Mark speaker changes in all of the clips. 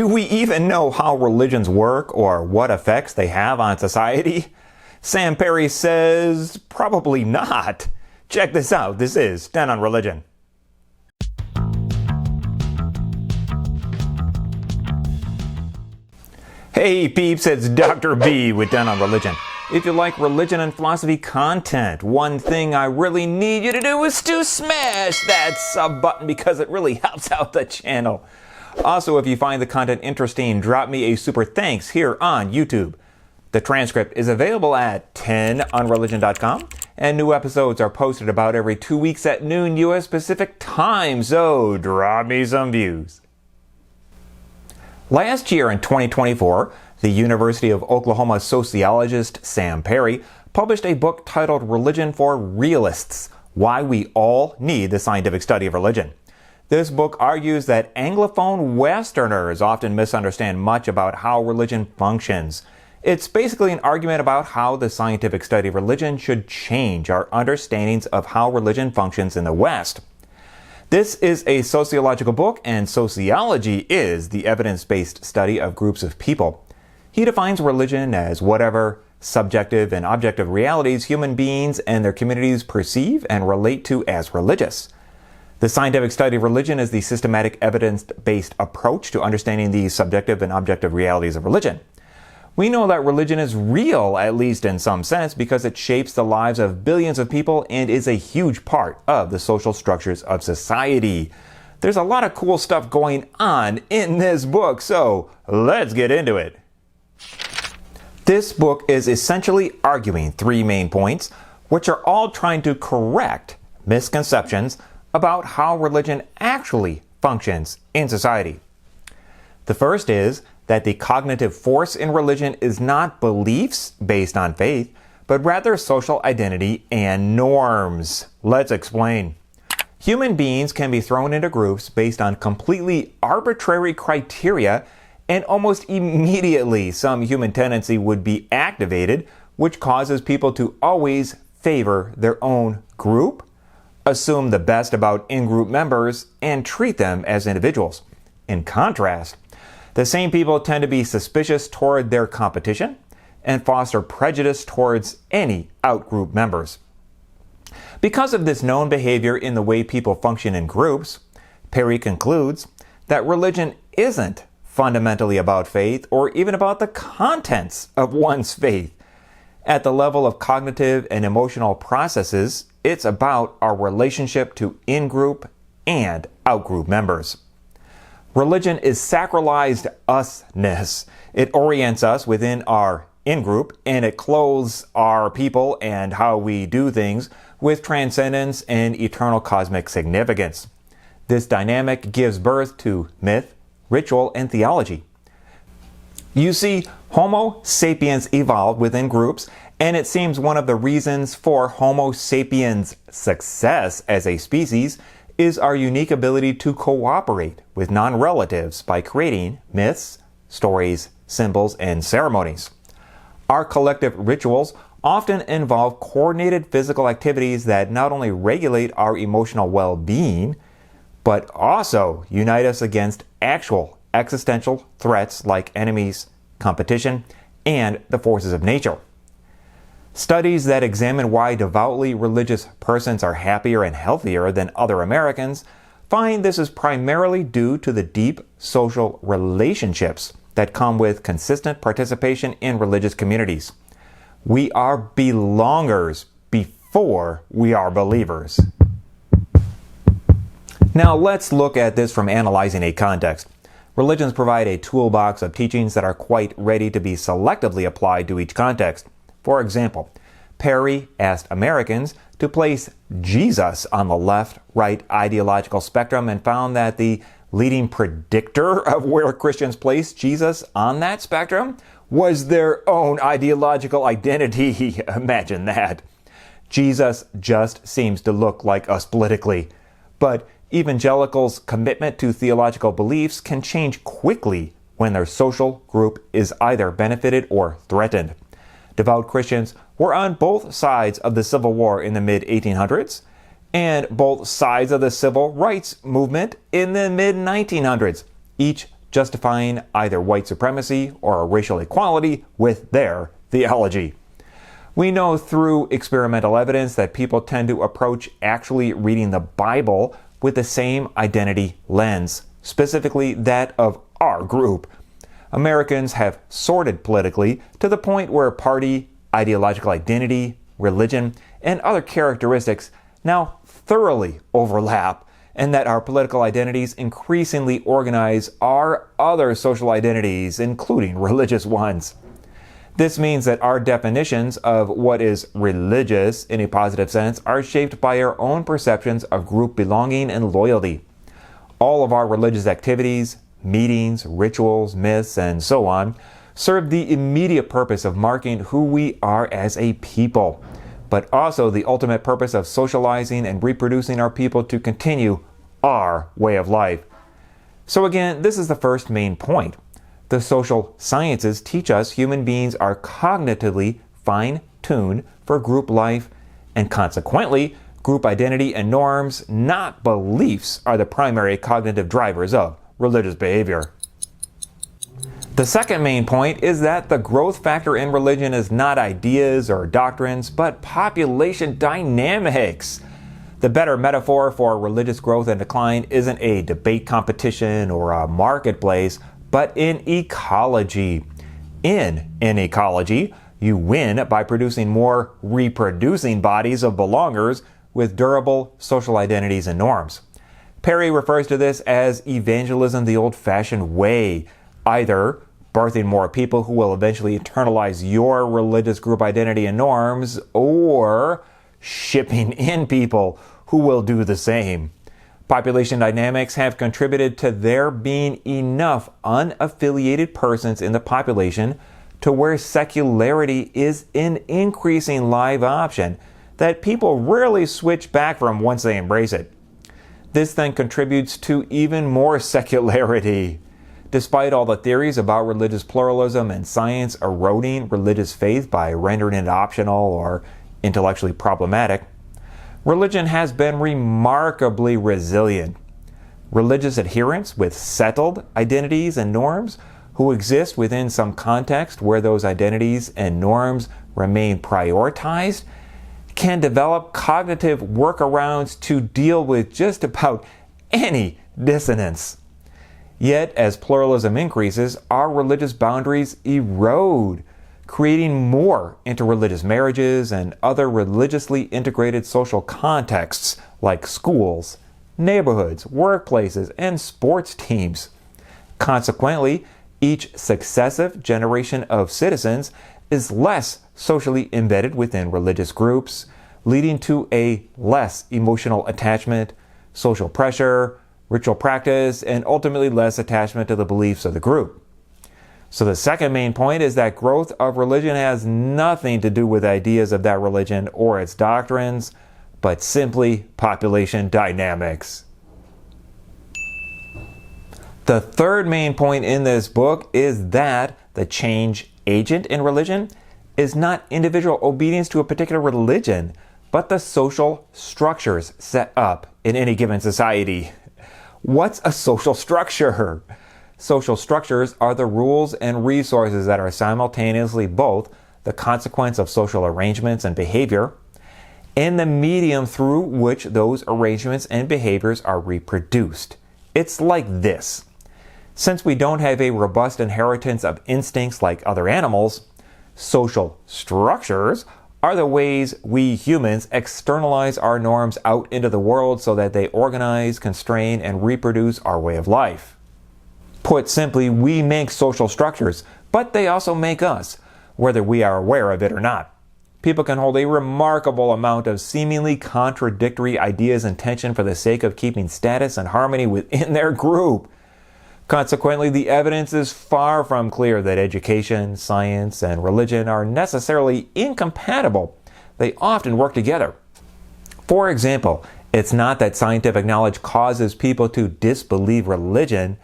Speaker 1: Do we even know how religions work or what effects they have on society? Sam Perry says probably not. Check this out. This is TenOnReligion. Hey peeps, it's Dr. B with TenOnReligion. If you like religion and philosophy content, one thing I really need you to do is to smash that sub button because it really helps out the channel. Also, if you find the content interesting, drop me a super thanks here on YouTube. The transcript is available at TenOnReligion.com, and new episodes are posted about every 2 weeks at noon U.S. Pacific time, so drop me some views. Last year in 2024, the University of Oklahoma sociologist Sam Perry published a book titled Religion for Realists: Why We All Need the Scientific Study of Religion. This book argues that Anglophone Westerners often misunderstand much about how religion functions. It's basically an argument about how the scientific study of religion should change our understandings of how religion functions in the West. This is a sociological book, and sociology is the evidence-based study of groups of people. He defines religion as whatever subjective and objective realities human beings and their communities perceive and relate to as religious. The scientific study of religion is the systematic evidence-based approach to understanding the subjective and objective realities of religion. We know that religion is real, at least in some sense, because it shapes the lives of billions of people and is a huge part of the social structures of society. There's a lot of cool stuff going on in this book, so let's get into it. This book is essentially arguing three main points, which are all trying to correct misconceptions about how religion actually functions in society. The first is that the cognitive force in religion is not beliefs based on faith, but rather social identity and norms. Let's explain. Human beings can be thrown into groups based on completely arbitrary criteria, and almost immediately some human tendency would be activated, which causes people to always favor their own group, assume the best about in-group members, and treat them as individuals. In contrast, the same people tend to be suspicious toward their competition and foster prejudice towards any out-group members. Because of this known behavior in the way people function in groups, Perry concludes that religion isn't fundamentally about faith or even about the contents of one's faith. At the level of cognitive and emotional processes, it's about our relationship to in-group and out-group members. Religion is sacralized usness. It orients us within our in-group, and it clothes our people and how we do things with transcendence and eternal cosmic significance. This dynamic gives birth to myth, ritual, and theology. You see, Homo sapiens evolved within groups, and it seems one of the reasons for Homo sapiens' success as a species is our unique ability to cooperate with non-relatives by creating myths, stories, symbols, and ceremonies. Our collective rituals often involve coordinated physical activities that not only regulate our emotional well-being, but also unite us against actual existential threats like enemies, competition, and the forces of nature. Studies that examine why devoutly religious persons are happier and healthier than other Americans find this is primarily due to the deep social relationships that come with consistent participation in religious communities. We are belongers before we are believers. Now let's look at this from analyzing a context. Religions provide a toolbox of teachings that are quite ready to be selectively applied to each context. For example, Perry asked Americans to place Jesus on the left-right ideological spectrum and found that the leading predictor of where Christians place Jesus on that spectrum was their own ideological identity. Imagine that. Jesus just seems to look like us politically. But evangelicals' commitment to theological beliefs can change quickly when their social group is either benefited or threatened. Devout Christians were on both sides of the Civil War in the mid-1800s and both sides of the civil rights movement in the mid-1900s, each justifying either white supremacy or racial equality with their theology. We know through experimental evidence that people tend to approach actually reading the Bible with the same identity lens, specifically that of our group. Americans have sorted politically to the point where party, ideological identity, religion, and other characteristics now thoroughly overlap, and that our political identities increasingly organize our other social identities, including religious ones. This means that our definitions of what is religious in a positive sense are shaped by our own perceptions of group belonging and loyalty. All of our religious activities, meetings, rituals, myths, and so on serve the immediate purpose of marking who we are as a people, but also the ultimate purpose of socializing and reproducing our people to continue our way of life. So again, this is the first main point. The social sciences teach us human beings are cognitively fine-tuned for group life, and consequently, group identity and norms, not beliefs, are the primary cognitive drivers of religious behavior. The second main point is that the growth factor in religion is not ideas or doctrines, but population dynamics. The better metaphor for religious growth and decline isn't a debate competition or a marketplace, but in ecology. In an ecology, you win by producing more reproducing bodies of belongers with durable social identities and norms. Perry refers to this as evangelism the old-fashioned way, either birthing more people who will eventually internalize your religious group identity and norms, or shipping in people who will do the same. Population dynamics have contributed to there being enough unaffiliated persons in the population to where secularity is an increasing live option that people rarely switch back from once they embrace it. This then contributes to even more secularity. Despite all the theories about religious pluralism and science eroding religious faith by rendering it optional or intellectually problematic, religion has been remarkably resilient. Religious adherents with settled identities and norms who exist within some context where those identities and norms remain prioritized can develop cognitive workarounds to deal with just about any dissonance. Yet, as pluralism increases, our religious boundaries erode, creating more interreligious marriages and other religiously integrated social contexts like schools, neighborhoods, workplaces, and sports teams. Consequently, each successive generation of citizens is less socially embedded within religious groups, leading to a less emotional attachment, social pressure, ritual practice, and ultimately less attachment to the beliefs of the group. So the second main point is that growth of religion has nothing to do with ideas of that religion or its doctrines, but simply population dynamics. The third main point in this book is that the change agent in religion is not individual obedience to a particular religion, but the social structures set up in any given society. What's a social structure? Social structures are the rules and resources that are simultaneously both the consequence of social arrangements and behavior and the medium through which those arrangements and behaviors are reproduced. It's like this. Since we don't have a robust inheritance of instincts like other animals, social structures are the ways we humans externalize our norms out into the world so that they organize, constrain, and reproduce our way of life. Put simply, we make social structures, but they also make us, whether we are aware of it or not. People can hold a remarkable amount of seemingly contradictory ideas and tension for the sake of keeping status and harmony within their group. Consequently, the evidence is far from clear that education, science, and religion are necessarily incompatible. They often work together. For example, it's not that scientific knowledge causes people to disbelieve religion,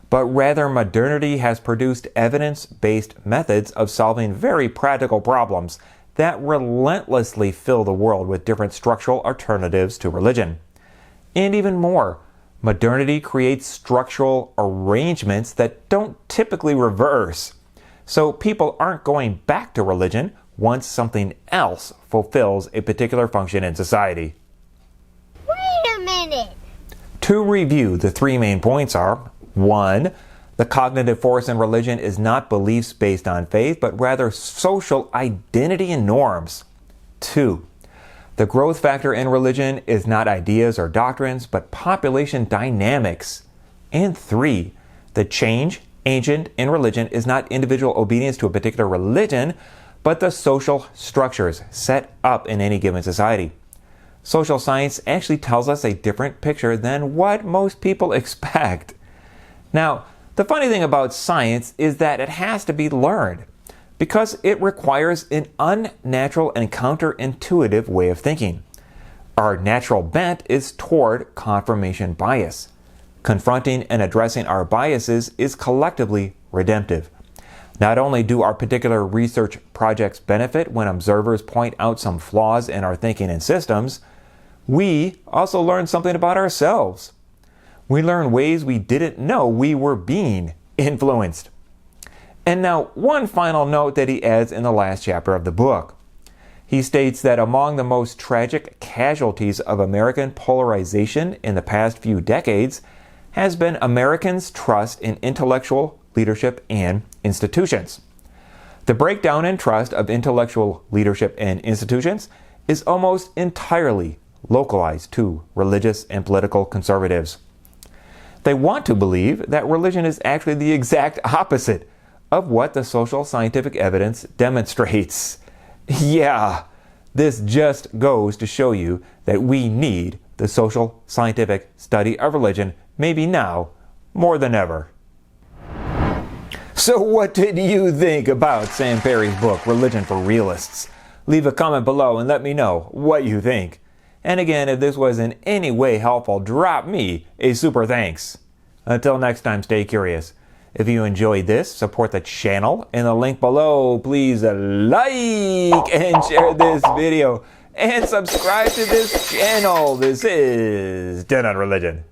Speaker 1: but rather modernity has produced evidence-based methods of solving very practical problems that relentlessly fill the world with different structural alternatives to religion. And even more, Modernity creates structural arrangements that don't typically reverse. So people aren't going back to religion once something else fulfills a particular function in society.
Speaker 2: Wait a minute!
Speaker 1: To review, the three main points are: 1. The cognitive force in religion is not beliefs based on faith, but rather social identity and norms. 2. The growth factor in religion is not ideas or doctrines, but population dynamics. And 3. The change agent in religion is not individual obedience to a particular religion, but the social structures set up in any given society. Social science actually tells us a different picture than what most people expect. Now, the funny thing about science is that it has to be learned, because it requires an unnatural and counterintuitive way of thinking. Our natural bent is toward confirmation bias. Confronting and addressing our biases is collectively redemptive. Not only do our particular research projects benefit when observers point out some flaws in our thinking and systems, we also learn something about ourselves. We learn ways we didn't know we were being influenced. And now, one final note that he adds in the last chapter of the book. He states that among the most tragic casualties of American polarization in the past few decades has been Americans' trust in intellectual leadership and institutions. The breakdown in trust of intellectual leadership and institutions is almost entirely localized to religious and political conservatives. They want to believe that religion is actually the exact opposite of what the social scientific evidence demonstrates. Yeah, this just goes to show you that we need the social scientific study of religion, maybe now more than ever. So what did you think about Sam Perry's book, Religion for Realists? Leave a comment below and let me know what you think. And again, if this was in any way helpful, drop me a super thanks. Until next time, stay curious. If you enjoyed this, support the channel in the link below. Please like and share this video and subscribe to this channel. This is TenOnReligion.